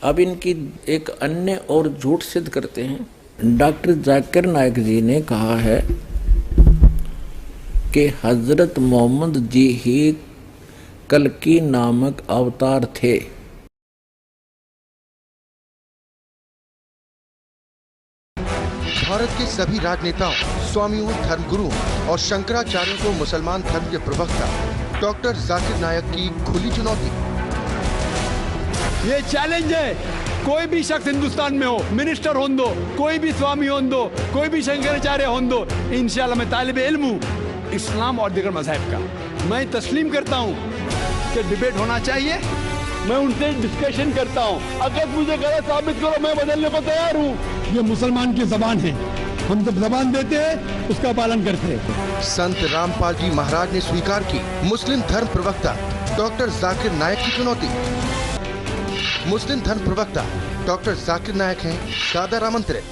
अब इनकी एक अन्य और झूठ सिद्ध करते हैं। डॉक्टर जाकिर नायक जी ने कहा है कि हजरत मोहम्मद जी ही कल्कि नामक अवतार थे। भारत के सभी राजनेताओं, स्वामियों, धर्मगुरुओं और शंकराचार्यों को मुसलमान धर्म के प्रवक्ता डॉक्टर जाकिर नायक की खुली चुनौती। ये चैलेंज है, कोई भी शख्स हिंदुस्तान में हो, मिनिस्टर हों दो, कोई भी स्वामी हों दो, कोई भी शंकराचार्य हों दो, इंशाल्लाह मैं तालिब इल्म हूँ इस्लाम और दीगर मज़हब का। मैं तस्लीम करता हूँ कि डिबेट होना चाहिए, मैं उनसे डिस्कशन करता हूँ। अगर मुझे गलत साबित करो, मैं बदलने को तैयार हूँ। ये मुसलमान की जबान है, हम जब जबान देते हैं उसका पालन करते हैं। संत रामपाल जी महाराज ने स्वीकार की मुस्लिम धर्म प्रवक्ता डॉक्टर जाकिर नायक की चुनौती। मुस्लिम धर्म प्रवक्ता डॉक्टर जाकिर नायक हैं दादर आमंत्रित,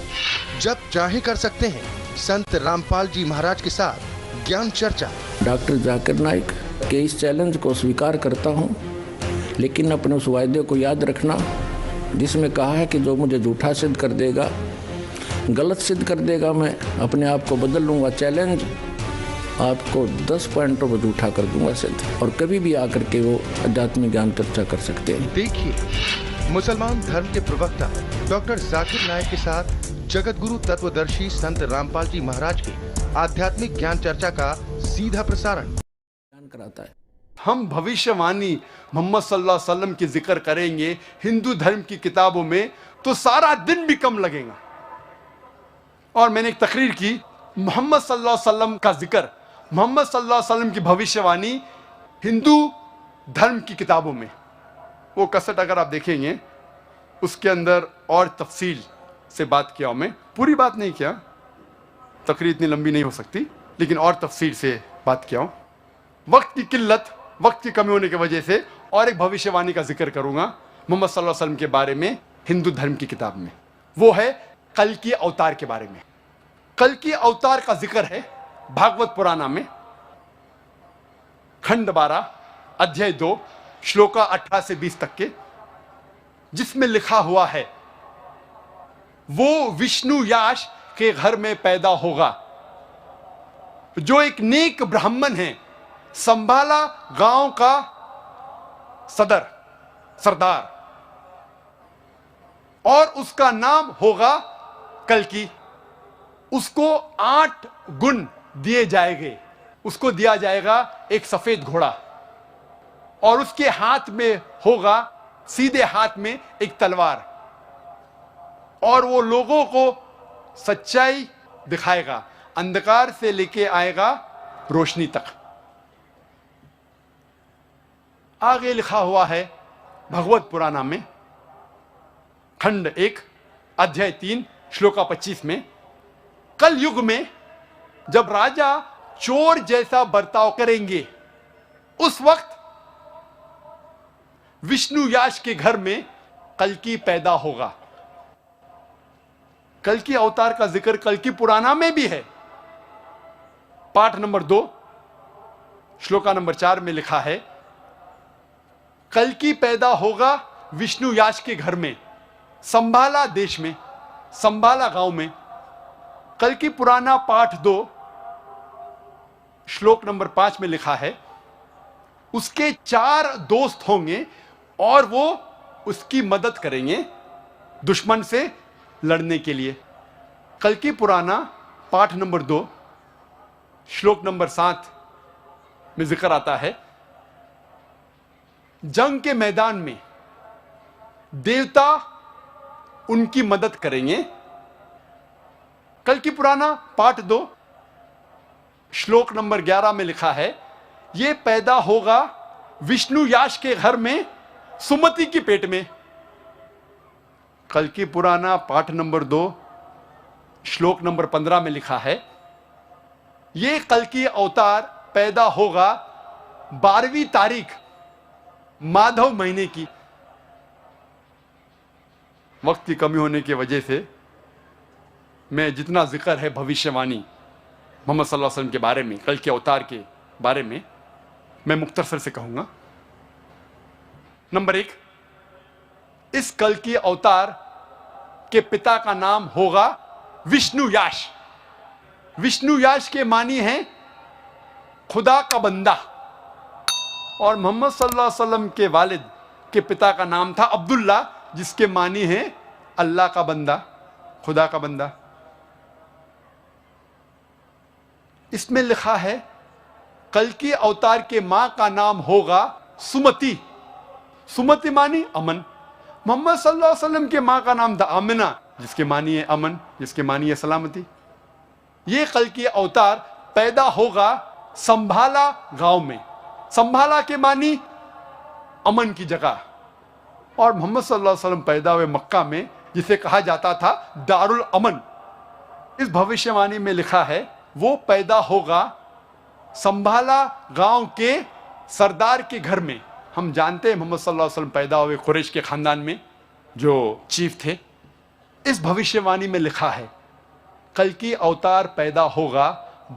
जब चाहे कर सकते हैं संत रामपाल जी महाराज के साथ ज्ञान चर्चा। डॉक्टर जाकिर नायक के इस चैलेंज को स्वीकार करता हूँ, लेकिन अपने उस वायदे को याद रखना जिसमें कहा है कि जो मुझे झूठा सिद्ध कर देगा, गलत सिद्ध कर देगा, मैं अपने आप को बदल लूँगा। चैलेंज आपको 10 पॉइंटों पर झूठा कर दूंगा सिद्ध, और कभी भी आकर के वो आध्यात्मिक ज्ञान चर्चा कर सकते हैं। देखिए मुसलमान धर्म के प्रवक्ता डॉक्टर जाकिर नायक के साथ जगत गुरु तत्वदर्शी संत रामपाल जी महाराज की आध्यात्मिक ज्ञान चर्चा का सीधा प्रसारण कराता है। हम भविष्यवाणी मोहम्मद सल्लल्लाहु अलैहि वसल्लम की जिक्र करेंगे हिंदू धर्म की किताबों में तो सारा दिन भी कम लगेगा। और मैंने एक तकरीर की, मोहम्मद सल्लल्लाहु अलैहि वसल्लम का जिक्र, मोहम्मद सल्लल्लाहु अलैहि वसल्लम की भविष्यवाणी हिंदू धर्म की किताबों में, वो कसट अगर आप देखेंगे उसके अंदर और तफसील से बात किया। मैं पूरी बात नहीं किया, तकरीर इतनी लंबी नहीं हो सकती, लेकिन और तफसील से बात किया हूँ। वक्त की किल्लत, वक्त की कमी होने की वजह से और एक भविष्यवाणी का जिक्र करूंगा मोहम्मद सल्लल्लाहु अलैहि वसल्लम के बारे में हिंदू धर्म की किताब में। वो है कल की अवतार के बारे में। कल की अवतार का जिक्र है भागवत पुराण में खंड 12 अध्याय 2 श्लोका 18 से 20 तक के, जिसमें लिखा हुआ है वो विष्णु याश के घर में पैदा होगा, जो एक नेक ब्राह्मण है, संभाला गांव का सरदार, और उसका नाम होगा कल्कि। उसको 8 गुण दिए जाएंगे। उसको दिया जाएगा एक सफेद घोड़ा, और उसके हाथ में होगा, सीधे हाथ में एक तलवार, और वो लोगों को सच्चाई दिखाएगा, अंधकार से लेके आएगा रोशनी तक। आगे लिखा हुआ है भगवत पुराण में खंड 1 अध्याय 3 श्लोका 25 में, कल युग में जब राजा चोर जैसा बर्ताव करेंगे, उस वक्त विष्णु याश के घर में कल्कि पैदा होगा। कल्कि अवतार का जिक्र कल्कि पुराण में भी है। पाठ नंबर 2 श्लोका नंबर 4 में लिखा है कल्कि पैदा होगा विष्णु याश के घर में, संभाला देश में, संभाला गांव में। कल्कि पुराना पाठ 2 श्लोक नंबर 5 में लिखा है उसके 4 दोस्त होंगे और वो उसकी मदद करेंगे दुश्मन से लड़ने के लिए। कल्कि पुराना पाठ नंबर 2 श्लोक नंबर 7 में जिक्र आता है जंग के मैदान में देवता उनकी मदद करेंगे। कल्कि पुराना पाठ 2 श्लोक नंबर 11 में लिखा है यह पैदा होगा विष्णु याश के घर में सुमति की पेट में। कल्कि पुराना पाठ नंबर 2 श्लोक नंबर 15 में लिखा है यह कल्कि अवतार पैदा होगा 12वीं तारीख माधव महीने की। वक्त की कमी होने की वजह से मैं जितना जिक्र है भविष्यवाणी मोहम्मद सल्लल्लाहु अलैहि वसल्लम के बारे में, कल के अवतार के बारे में, मैं मुख्तसर से कहूंगा। नंबर 1, इस कल की अवतार के पिता का नाम होगा विष्णु याश। विष्णु याश के मानी हैं खुदा का बंदा। और मोहम्मद सल्लल्लाहु अलैहि वसल्लम के वालिद के पिता का नाम था अब्दुल्ला, जिसके मानी हैं अल्लाह का बंदा, खुदा का बंदा। इसमें लिखा है कल की अवतार के मां का नाम होगा सुमति। सुमति मानी अमन। मोहम्मद सल्लल्लाहु अलैहि वसल्लम के मां का नाम था आमिना, जिसके मानी है अमन, जिसके मानी है सलामती। ये कल की अवतार पैदा होगा संभाला गांव में। संभाला के मानी अमन की जगह। और मोहम्मद सल्लल्लाहु अलैहि वसल्लम पैदा हुए मक्का में, जिसे कहा जाता था दारुल अमन। इस भविष्यवाणी में लिखा है वो पैदा होगा संभाला गांव के सरदार के घर में। हम जानते हैं मोहम्मद सल्लल्लाहु अलैहि वसल्लम पैदा हुए कुरैश के खानदान में, जो चीफ थे। इस भविष्यवाणी में लिखा है कल की अवतार पैदा होगा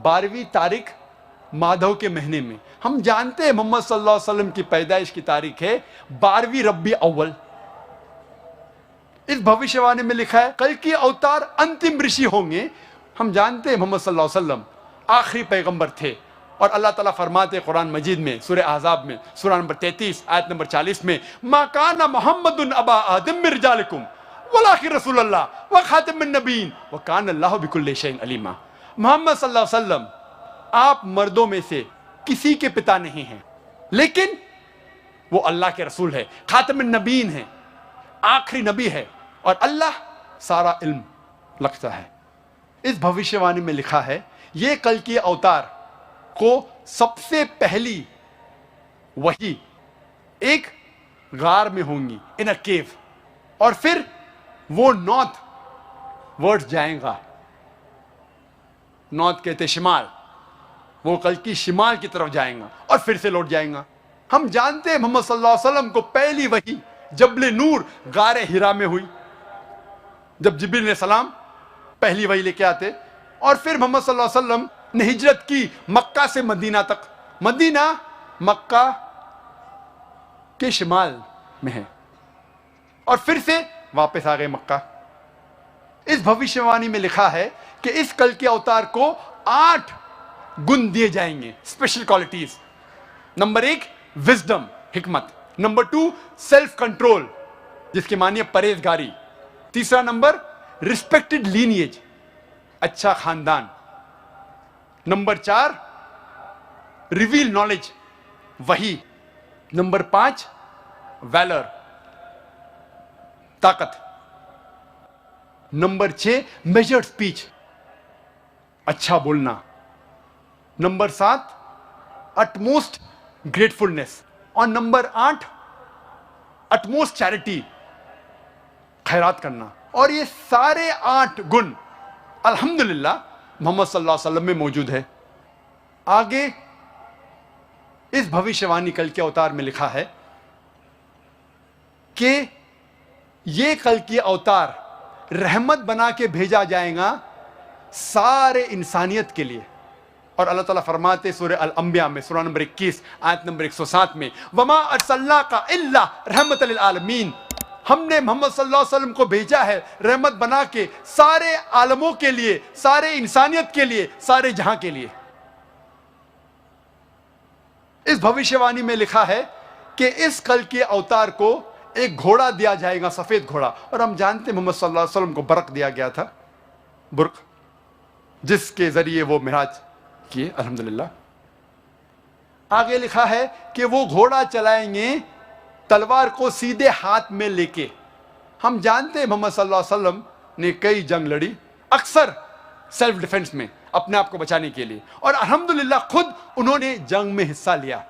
12वीं तारीख माधव के महीने में। हम जानते हैं मोहम्मद सल्लल्लाहु अलैहि वसल्लम की पैदाइश की तारीख है 12वीं रब्बी अव्वल। इस भविष्यवाणी में लिखा है कल की अवतार अंतिम ऋषि होंगे। हम जानते हैं मोहम्मद सल्लल्लाहु अलैहि वसल्लम आखिरी पैगंबर थे। और अल्लाह ताला फरमाते कुरान मजीद में सूरह अहज़ाब में सूरा नंबर 33 आयत नंबर 40 में, मा काना मुहम्मदुन अबा आदम मिन रिजालिकुम वलाकिन रसूलुल्लाह व खातिमुन नबीन व काना अल्लाहु बिकुल्लि शैइन अलीमा। मोहम्मद सल्लल्लाहु अलैहि वसल्लम आप मर्दों में से किसी के पिता नहीं हैं, लेकिन वो अल्लाह के रसूल है, खातिमुन नबीन है, आखिरी नबी है, और अल्लाह सारा इल्म रखता है। इस भविष्यवाणी में लिखा है ये कल की अवतार को सबसे पहली वही एक गार में होंगी, इन अ केव, और फिर वो नॉर्थ वर्ड जाएगा। नॉर्थ कहते शिमाल, वो कल की शिमाल की तरफ जाएगा और फिर से लौट जाएगा। हम जानते हैं मोहम्मद सल्लल्लाहु अलैहि वसल्लम को पहली वही जबले नूर गारे हिरा में हुई, जब जिब्रील ने सलाम पहली वही लेके आते। और फिर मोहम्मद सल्लल्लाहु अलैहि वसल्लम ने हिजरत की मक्का से मदीना तक। मदीना मक्का के शिमाल में है, और फिर से वापस आ गए मक्का। इस भविष्यवाणी में लिखा है कि इस कल के अवतार को 8 गुण दिए जाएंगे, स्पेशल क्वालिटीज। नंबर 1 विजडम, हिकमत। नंबर 2 सेल्फ कंट्रोल, जिसके मानिए परहेजगारी। तीसरा नंबर रिस्पेक्टेड लीनिएज, अच्छा खानदान। नंबर 4 रिवील नॉलेज, वही। नंबर 5 वैलर, ताकत। नंबर 6 मेजर्ड स्पीच, अच्छा बोलना। नंबर 7 अटमोस्ट ग्रेटफुलनेस, और नंबर 8 अटमोस्ट चैरिटी, खैरात करना। और ये सारे 8 गुण अल्हम्दुलिल्लाह मोहम्मद सल्लल्लाहु अलैहि वसल्लम में मौजूद है। आगे इस भविष्यवाणी कल के अवतार में लिखा है कि ये कल की अवतार रहमत बना के भेजा जाएगा सारे इंसानियत के लिए। और अल्लाह ताला फरमाते सूरह अल अंबिया में सूरा नंबर 21 आयत नंबर 107 में, वमा अर्सलनाका इल्ला रहमतल लिल आलमीन, हमने मोहम्मद सल्लल्लाहु अलैहि वसल्लम को भेजा है रहमत बना के सारे आलमों के लिए, सारे इंसानियत के लिए, सारे जहां के लिए। इस भविष्यवाणी में लिखा है कि इस कल के अवतार को एक घोड़ा दिया जाएगा, सफेद घोड़ा। और हम जानते हैं मोहम्मद सल्लल्लाहु अलैहि वसल्लम को बरक दिया गया था, बुर्क, जिसके जरिए वो मिराज किए अल्हम्दुलिल्लाह। आगे लिखा है कि वो घोड़ा चलाएंगे तलवार को सीधे हाथ में लेके। हम जानते हैं मोहम्मद सल्लल्लाहु अलैहि वसल्लम ने कई जंग लड़ी, अक्सर सेल्फ डिफेंस में, अपने आप को बचाने के लिए। और अल्हम्दुलिल्लाह खुद उन्होंने जंग में हिस्सा लिया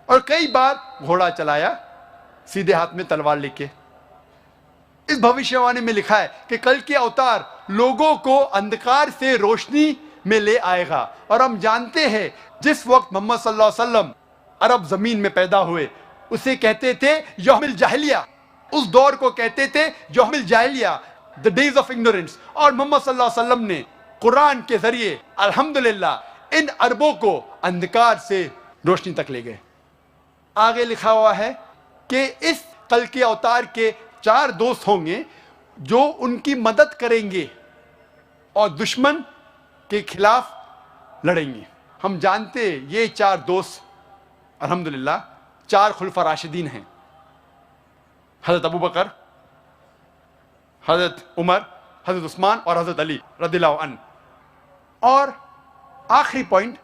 और कई बार घोड़ा चलाया सीधे हाथ में तलवार लेके। इस भविष्यवाणी में लिखा है कि कल के अवतार लोगों को अंधकार से रोशनी में ले आएगा। और हम जानते हैं जिस वक्त मोहम्मद सल्लल्लाहु अलैहि वसल्लम अरब जमीन में पैदा हुए उसे कहते थे यौमिल जाहिलिया, उस दौर को कहते थे यौमिल जाहिलिया, द डेज ऑफ इग्नोरेंस। और मोहम्मद सल्लल्लाहु अलैहि वसल्लम ने कुरान के जरिए अल्हम्दुलिल्लाह इन अरबों को अंधकार से रोशनी तक ले गए। आगे लिखा हुआ है कि इस कल के अवतार के 4 दोस्त होंगे जो उनकी मदद करेंगे और दुश्मन के खिलाफ लड़ेंगे। हम जानते हैं ये 4 दोस्त अल्हम्दुलिल्लाह 4 खुलफा राशिदीन हैं, हजरत अबू बकर, हजरत उमर, हजरत उस्मान और हजरत अली रदिल्लाहु अन्हु। और आखिरी पॉइंट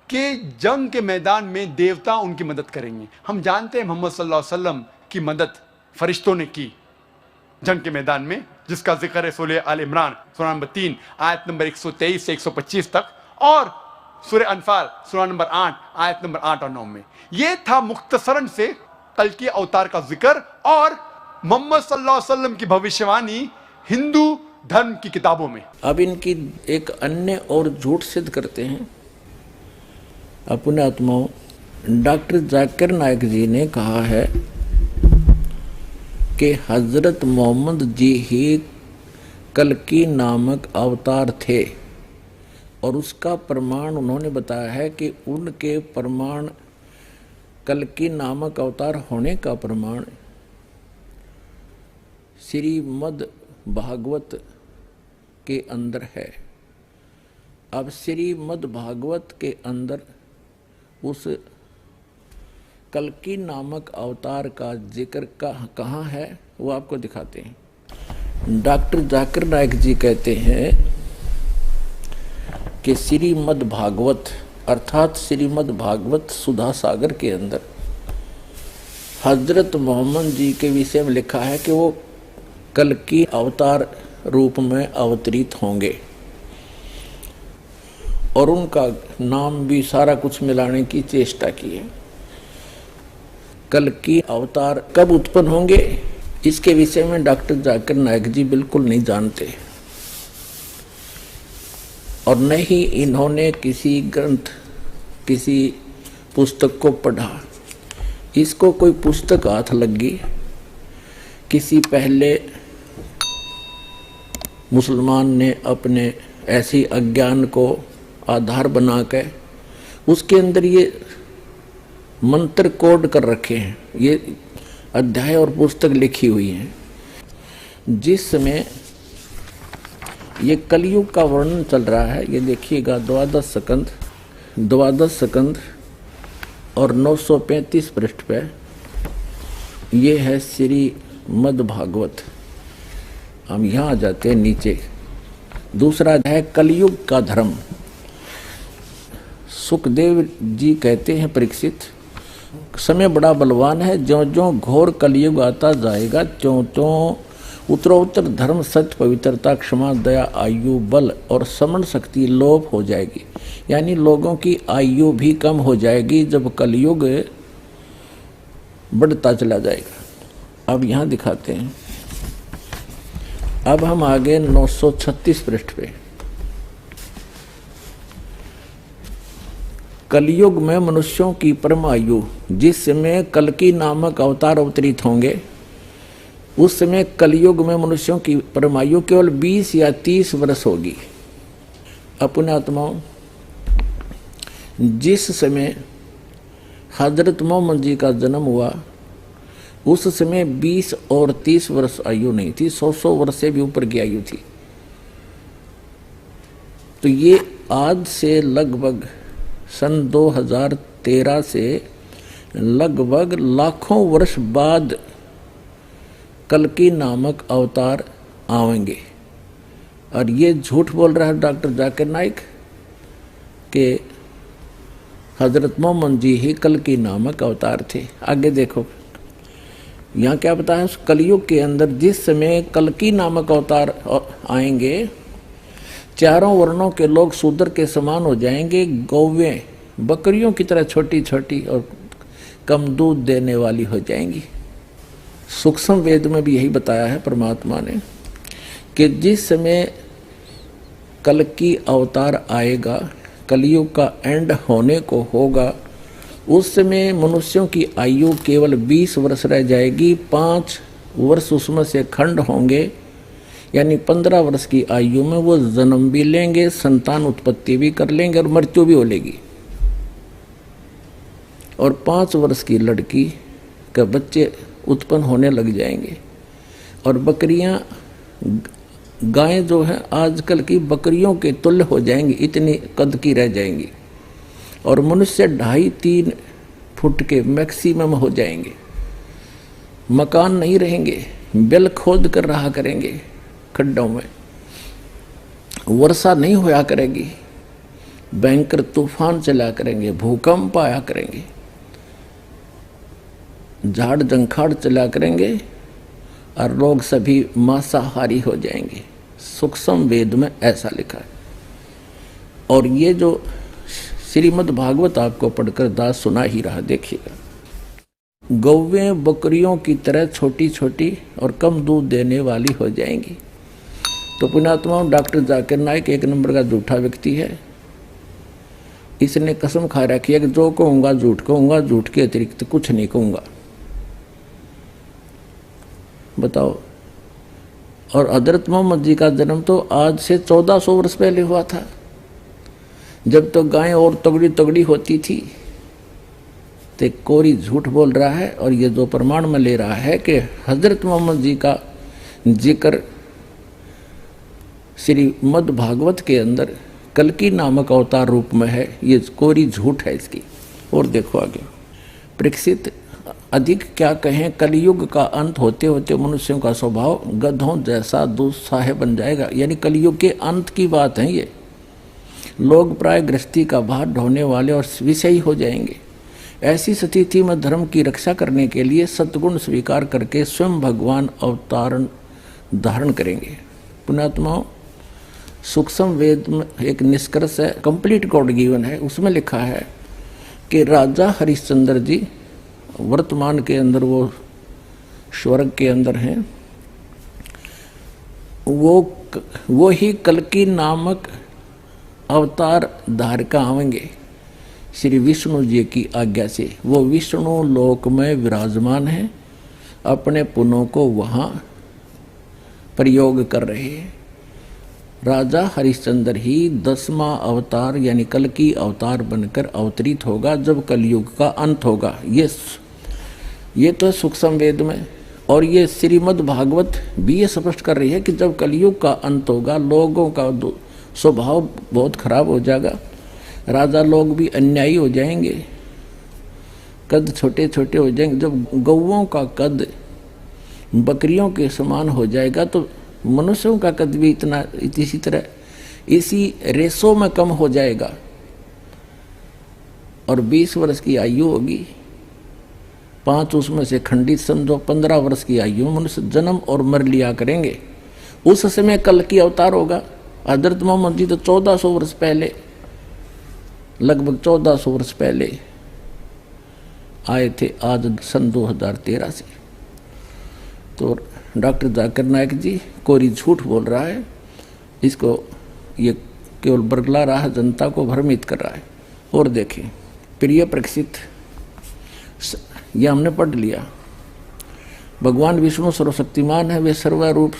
कि जंग के मैदान में देवता उनकी मदद करेंगे। हम जानते हैं मोहम्मद सल्लल्लाहु अलैहि वसल्लम की मदद फरिश्तों ने की जंग के मैदान में, जिसका जिक्र है सूरह आल इमरान सूरह नंबर 3 आयत नंबर 123 से 125 तक, और सूरह अनफाल सूरह नंबर 8 आयत नंबर 8 और 9 में। यह था मुख्तसरन से कल्कि अवतार का जिक्र और मोहम्मद सल्लल्लाहु अलैहि वसल्लम की भविष्यवाणी हिंदू धर्म की किताबों में। अब इनकी एक अन्य और झूठ सिद्ध करते हैं अपने आत्माओं। डॉक्टर जाकिर नायक जी ने कहा है कि हजरत मोहम्मद जी ही कल्कि नामक अवतार थे, और उसका प्रमाण उन्होंने बताया है कि उनके प्रमाण कल्कि नामक अवतार होने का प्रमाण श्रीमद् भागवत के अंदर है। अब श्रीमद् भागवत के अंदर उस कल्कि नामक अवतार का जिक्र कहाँ है वो आपको दिखाते हैं। डॉक्टर जाकिर नायक जी कहते हैं कि श्रीमद् भागवत अर्थात श्रीमद् भागवत सुधा सागर के अंदर हजरत मोहम्मद जी के विषय में लिखा है कि वो कल्कि अवतार रूप में अवतरित होंगे, और उनका नाम भी सारा कुछ मिलाने की चेष्टा की है। कल्कि अवतार कब उत्पन्न होंगे इसके विषय में डॉक्टर जाकिर नायक जी बिल्कुल नहीं जानते, और न ही इन्होंने किसी ग्रंथ किसी पुस्तक को पढ़ा। इसको कोई पुस्तक हाथ लगी किसी पहले मुसलमान ने अपने ऐसी अज्ञान को आधार बना के उसके अंदर ये मंत्र कोड कर रखे हैं, ये अध्याय और पुस्तक लिखी हुई हैं, जिस समय ये कलयुग का वर्णन चल रहा है। ये देखिएगा 12 स्कंद और 935 पृष्ठ पे ये है श्रीमद् भागवत। हम यहाँ आ जाते हैं नीचे। दूसरा है कलयुग का धर्म। सुखदेव जी कहते हैं परीक्षित, समय बड़ा बलवान है, ज्यों ज्यों घोर कलयुग आता जाएगा त्यों त्यों उत्तरोत्तर धर्म सत्य पवित्रता क्षमा दया आयु बल और समण शक्ति लोप हो जाएगी। यानी लोगों की आयु भी कम हो जाएगी जब कलयुग बढ़ता चला जाएगा। अब यहाँ दिखाते हैं। अब हम आगे 936 पृष्ठ पे। कलयुग में मनुष्यों की परम आयु, जिस समय कल्कि नामक अवतार अवतरित होंगे उस समय कलयुग में मनुष्यों की परम आयु केवल 20 या 30 वर्ष होगी। अपने आत्माओं, जिस समय हजरत मोहम्मद जी का जन्म हुआ उस समय 20 और 30 वर्ष आयु नहीं थी, 100 वर्ष से भी ऊपर की आयु थी। तो ये आज से लगभग सन 2013 से लगभग लाखों वर्ष बाद कल्कि नामक अवतार आएंगे। और ये झूठ बोल रहा है डॉक्टर जाकिर नाइक कि हजरत मोहम्मद जी ही कल्कि नामक अवतार थे। आगे देखो यहाँ क्या बताया, उस कलयुग के अंदर जिस समय कल्कि नामक अवतार आएंगे चारों वर्णों के लोग शूद्र के समान हो जाएंगे, गौवें बकरियों की तरह छोटी छोटी और कम दूध देने वाली हो जाएंगी। सूक्ष्म वेद में भी यही बताया है परमात्मा ने कि जिस समय कल्कि अवतार आएगा, कलयुग का एंड होने को होगा, उस समय मनुष्यों की आयु केवल 20 वर्ष रह जाएगी। 5 वर्ष उसमें से खंड होंगे, यानी 15 वर्ष की आयु में वो जन्म भी लेंगे, संतान उत्पत्ति भी कर लेंगे और मृत्यु भी हो लेगी। और 5 वर्ष की लड़की के बच्चे उत्पन्न होने लग जाएंगे। और बकरियां, गायें जो है आजकल की बकरियों के तुल्य हो जाएंगी, इतनी कद की रह जाएंगी। और मनुष्य 2.5-3 फुट के मैक्सिमम हो जाएंगे। मकान नहीं रहेंगे, बिल खोद कर रहा करेंगे खड्डों में, वर्षा नहीं होया करेगी, भयंकर तूफान चला करेंगे, भूकंप आया करेंगे, झाड़ जंखाड़ चला करेंगे और लोग सभी मांसाहारी हो जाएंगे। सूक्ष्म वेद में ऐसा लिखा है। और ये जो श्रीमद् भागवत आपको पढ़कर दास सुना ही रहा, देखिएगा। गौवें बकरियों की तरह छोटी छोटी और कम दूध देने वाली हो जाएंगी। तो पुण्यात्मा डॉक्टर जाकिर नाइक 1 नंबर का झूठा व्यक्ति है। इसने कसम खा रखी है कि जो कहूँगा झूठ कहूँगा, झूठ के अतिरिक्त कुछ नहीं कहूँगा। बताओ। और हजरत मोहम्मद जी का जन्म तो आज से 1400 वर्ष पहले हुआ था, जब तो गायें और तगड़ी तगड़ी होती थी। तो कोरी झूठ बोल रहा है। और ये जो प्रमाण में ले रहा है कि हजरत मोहम्मद जी का जिक्र श्रीमद् भागवत के अंदर कल्कि नामक अवतार रूप में है, ये कोरी झूठ है इसकी। और देखो आगे। परीक्षित, अधिक क्या कहें, कलयुग का अंत होते होते मनुष्यों का स्वभाव गधों जैसा दुस्साह बन जाएगा। यानी कलयुग के अंत की बात है ये। लोग प्राय गृहस्थी का भार ढोने वाले और विषयी हो जाएंगे। ऐसी स्थिति में धर्म की रक्षा करने के लिए सद्गुण स्वीकार करके स्वयं भगवान अवतारण धारण करेंगे। पुण्यात्माओं, सूक्ष्म वेद में एक निष्कर्ष है, कंप्लीट गॉड गिवन है, उसमें लिखा है कि राजा हरिश्चंद्र जी वर्तमान के अंदर वो स्वर्ग के अंदर हैं, वो ही कल्कि नामक अवतार धार का आवेंगे श्री विष्णु जी की आज्ञा से। वो विष्णु लोक में विराजमान है, अपने पुनों को वहाँ प्रयोग कर रहे हैं। राजा हरिश्चंद्र ही 10वां अवतार यानी कल्कि अवतार बनकर अवतरित होगा जब कलयुग का अंत होगा। ये तो सूक्ष्म वेद में। और ये श्रीमद् भागवत भी ये स्पष्ट कर रही है कि जब कलयुग का अंत होगा, लोगों का स्वभाव बहुत खराब हो जाएगा, राजा लोग भी अन्यायी हो जाएंगे, कद छोटे छोटे हो जाएंगे। जब गौओं का कद बकरियों के समान हो जाएगा तो मनुष्यों का कद भी इसी तरह इसी रेशो में कम हो जाएगा। और 20 वर्ष की आयु होगी, 5 उसमें से खंडित समझो, 15 वर्ष की आयु में मनुष्य जन्म और मर लिया करेंगे। उस समय कल्कि अवतार होगा। हजरत मोहम्मद जी तो 1400 वर्ष पहले, लगभग 1400 वर्ष पहले आए थे, आज सन 2013 से। तो डॉक्टर जाकिर नाइक जी कोरी झूठ बोल रहा है, इसको ये केवल बरगला रहा है, जनता को भ्रमित कर रहा है। और देखें, प्रिय परीक्षित, ये हमने पढ़ लिया, भगवान विष्णु सर्वशक्तिमान है, वे सर्वरूप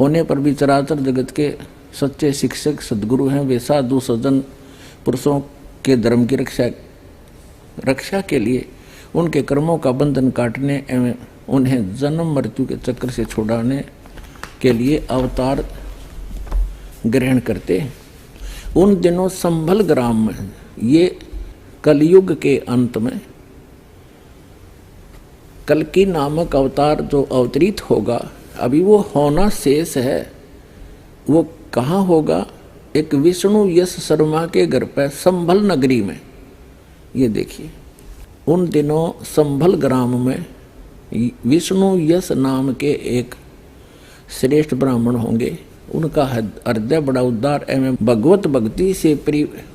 होने पर भी चराचर जगत के सच्चे शिक्षक सद्गुरु हैं। वे साधु सज्जन पुरुषों के धर्म की रक्षा के लिए उनके कर्मों का बंधन काटने एवं उन्हें जन्म मृत्यु के चक्र से छुड़ाने के लिए अवतार ग्रहण करते हैं। उन दिनों संभल ग्राम में, ये कलयुग के अंत में कल्कि नामक अवतार जो अवतरित होगा, अभी वो होना शेष है। वो कहाँ होगा? एक विष्णु यश शर्मा के घर पर संभल नगरी में। ये देखिए, उन दिनों संभल ग्राम में विष्णु यश नाम के एक श्रेष्ठ ब्राह्मण होंगे। उनका हृदय बड़ा उदार एवं भगवत भक्ति से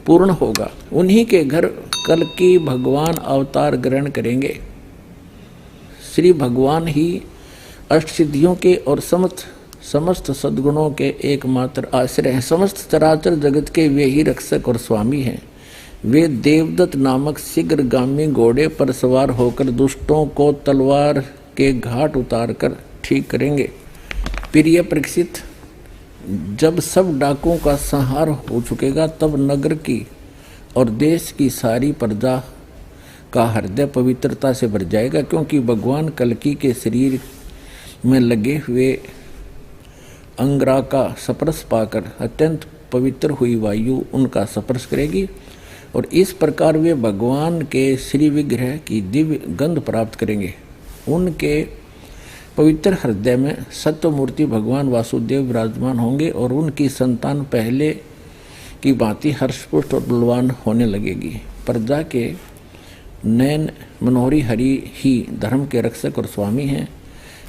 पूर्ण होगा। उन्हीं के घर कल्कि भगवान अवतार ग्रहण करेंगे। श्री भगवान ही अष्ट सिद्धियों के और समस्त सद्गुणों के एकमात्र आश्रय हैं। समस्त चराचर जगत के वे ही रक्षक और स्वामी हैं। वे देवदत्त नामक शीघ्रगामी घोड़े पर सवार होकर दुष्टों को तलवार के घाट उतारकर ठीक करेंगे। प्रिय परीक्षित, जब सब डाकुओं का संहार हो चुकेगा, तब नगर की और देश की सारी प्रजा का हृदय पवित्रता से भर जाएगा, क्योंकि भगवान कल्कि के शरीर में लगे हुए अंगरा का स्पर्श पाकर अत्यंत पवित्र हुई वायु उनका स्पर्श करेगी और इस प्रकार वे भगवान के श्री विग्रह की दिव्य गंध प्राप्त करेंगे। उनके पवित्र हृदय में सत्यमूर्ति भगवान वासुदेव विराजमान होंगे और उनकी संतान पहले की भांति हर्षपुष्ट और बलवान होने लगेगी। प्रजा के नयन मनोहरी हरि ही धर्म के रक्षक और स्वामी हैं।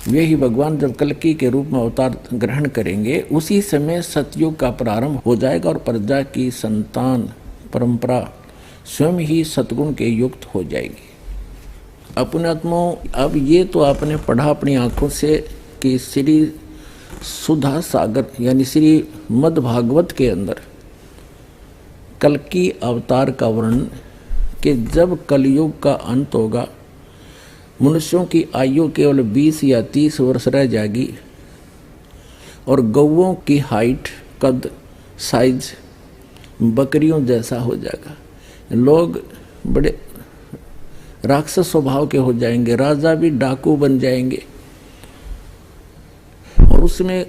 वे ही भगवान जब कल्कि के रूप में अवतार ग्रहण करेंगे उसी समय सतयुग का प्रारंभ हो जाएगा और प्रजा की संतान परंपरा स्वयं ही सतगुण के युक्त हो जाएगी। अपने आत्माओं, अब ये तो आपने पढ़ा अपनी आंखों से कि श्री सुधा सागर यानी श्री मद् भागवत के अंदर कल्कि अवतार का वर्णन कि जब कलयुग का अंत होगा, मनुष्यों की आयु केवल 20 या 30 वर्ष रह जाएगी और गौओं की हाइट कद साइज बकरियों जैसा हो जाएगा। लोग बड़े राक्षस स्वभाव के हो जाएंगे, राजा भी डाकू बन जाएंगे और उसमें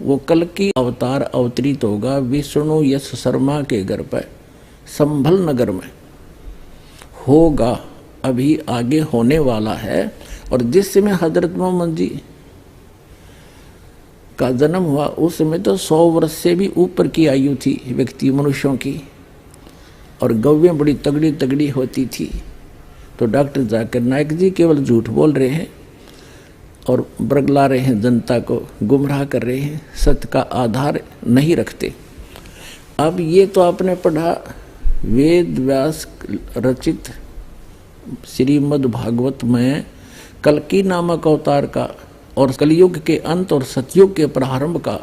वो कल्कि अवतार अवतरित होगा विष्णु यश शर्मा के घर पर संभल नगर में होगा। अभी आगे होने वाला है और जिस समय हजरत मोहम्मद जी का जन्म हुआ उस समय तो 100 वर्ष से भी ऊपर की आयु थी व्यक्ति मनुष्यों की और गौवें बड़ी तगड़ी तगड़ी होती थी। तो डॉक्टर जाकिर नायक जी केवल झूठ बोल रहे हैं और बरगला रहे हैं, जनता को गुमराह कर रहे हैं, सत्य का आधार नहीं रखते। अब ये तो आपने पढ़ा वेद व्यास रचित श्रीमद् भागवत में कल्कि नामक अवतार का और कलयुग के अंत और सतयुग के प्रारंभ का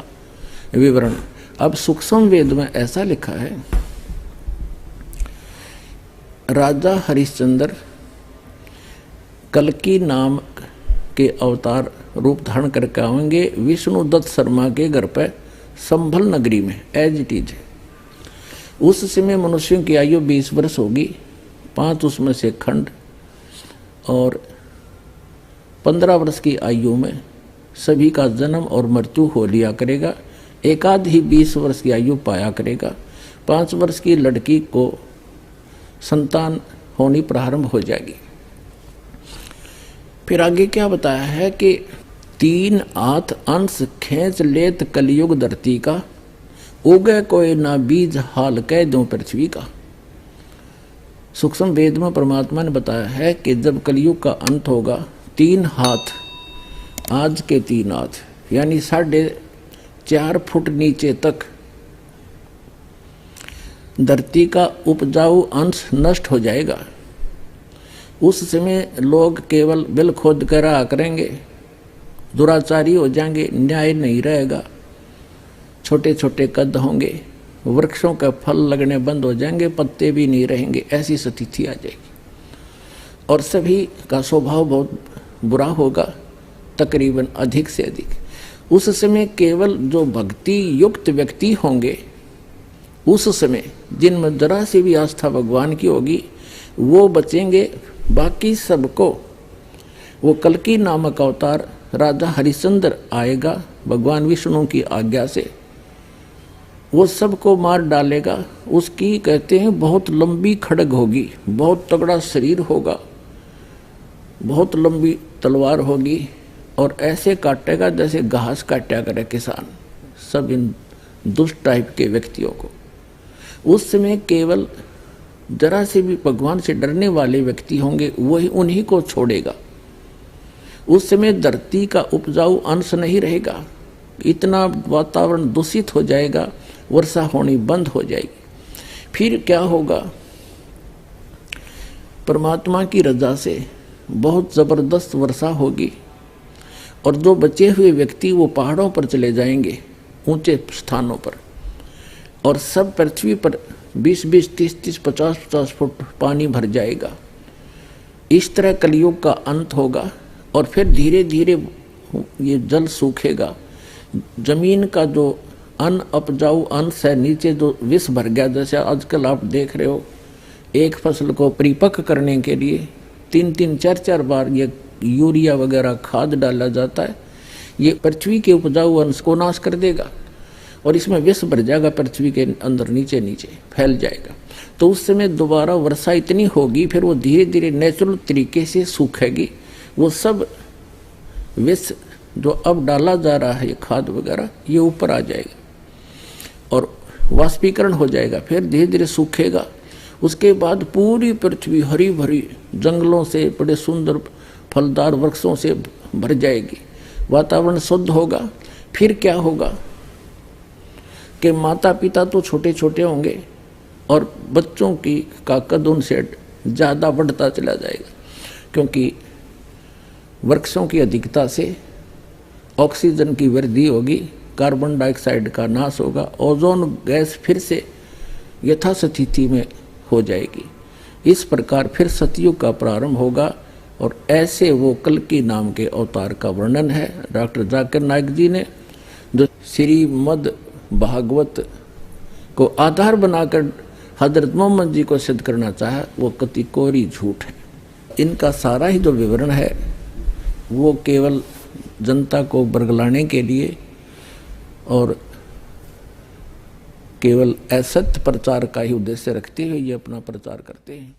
विवरण। अब सूक्ष्म वेद में ऐसा लिखा है, राजा हरिश्चंद्र कल्कि नाम के अवतार रूप धारण करके आएंगे विष्णु दत्त शर्मा के घर पर संभल नगरी में, एज इट इज। उस समय मनुष्यों की आयु 20 वर्ष होगी, 5 उसमें से खंड और 15 वर्ष की आयु में सभी का जन्म और मृत्यु हो लिया करेगा। एकाध ही 20 वर्ष की आयु पाया करेगा। 5 वर्ष की लड़की को संतान होनी प्रारंभ हो जाएगी। फिर आगे क्या बताया है कि 3 हाथ अंश खींच लेत कलयुग धरती का, उगे कोई ना बीज हाल कह दूं पृथ्वी का। सूक्ष्म वेद में परमात्मा ने बताया है कि जब कलयुग का अंत होगा 3 हाथ, आज के 3 हाथ यानी 4.5 फुट नीचे तक धरती का उपजाऊ अंश नष्ट हो जाएगा। उस समय लोग केवल बिल खोद कर रहा करेंगे, दुराचारी हो जाएंगे, न्याय नहीं रहेगा, छोटे छोटे कद होंगे, वृक्षों का फल लगने बंद हो जाएंगे, पत्ते भी नहीं रहेंगे, ऐसी स्थिति आ जाएगी और सभी का स्वभाव बहुत बुरा होगा, तकरीबन अधिक से अधिक। उस समय केवल जो भक्ति युक्त व्यक्ति होंगे, उस समय जिनमें जरा सी भी आस्था भगवान की होगी वो बचेंगे। बाकी सबको वो कल्कि नामक अवतार राजा हरिश्चंद्र आएगा भगवान विष्णु की आज्ञा से, वो सबको मार डालेगा। उसकी कहते हैं बहुत लंबी खड्ग होगी, बहुत तगड़ा शरीर होगा, बहुत लंबी तलवार होगी और ऐसे काटेगा जैसे घास काटा करे किसान, सब इन दुष्ट टाइप के व्यक्तियों को। उस समय केवल जरा से भी भगवान से डरने वाले व्यक्ति होंगे, वही उन्हीं को छोड़ेगा। उस समय धरती का उपजाऊ अंश नहीं रहेगा, इतना वातावरण दूषित हो जाएगा, वर्षा होनी बंद हो जाएगी। फिर क्या होगा, परमात्मा की रजा से बहुत जबरदस्त वर्षा होगी और जो बचे हुए व्यक्ति वो पहाड़ों पर चले जाएंगे, ऊंचे स्थानों पर, और सब पृथ्वी पर 20-20, 30-30, 50-50 फुट पानी भर जाएगा। इस तरह कलयुग का अंत होगा और फिर धीरे धीरे ये जल सूखेगा। जमीन का जो अन्न उपजाऊ अंश है नीचे जो विष भर गया, जैसे आजकल आप देख रहे हो एक फसल को परिपक्व करने के लिए 3-3, 4-4 बार ये यूरिया वगैरह खाद डाला जाता है, ये पृथ्वी के उपजाऊ अंश को नाश कर देगा और इसमें विष भर जाएगा, पृथ्वी के अंदर नीचे नीचे फैल जाएगा। तो उस समय दोबारा वर्षा इतनी होगी, फिर वो धीरे धीरे नेचुरल तरीके से सूखेगी। वो सब विष जो अब डाला जा रहा है, ये खाद वगैरह, ये ऊपर आ जाएगा और वाष्पीकरण हो जाएगा, फिर धीरे धीरे सूखेगा। उसके बाद पूरी पृथ्वी हरी भरी जंगलों से, बड़े सुंदर फलदार वृक्षों से भर जाएगी, वातावरण शुद्ध होगा। फिर क्या होगा कि माता पिता तो छोटे छोटे होंगे और बच्चों का कद उनसे ज़्यादा बढ़ता चला जाएगा, क्योंकि वृक्षों की अधिकता से ऑक्सीजन की वृद्धि होगी, कार्बन डाइऑक्साइड का नाश होगा, ओजोन गैस फिर से यथास्थिति में हो जाएगी। इस प्रकार फिर सतयुग का प्रारंभ होगा और ऐसे वो कल्कि नाम के अवतार का वर्णन है डॉक्टर जाकिर नाइक जी ने, जो श्रीमद् भागवत को आधार बनाकर हजरत मोहम्मद जी को सिद्ध करना चाहा, वो कति कोरी झूठ है। इनका सारा ही जो विवरण है वो केवल जनता को बरगलाने के लिए और केवल असत्य प्रचार का ही उद्देश्य रखते हुए ये अपना प्रचार करते हैं।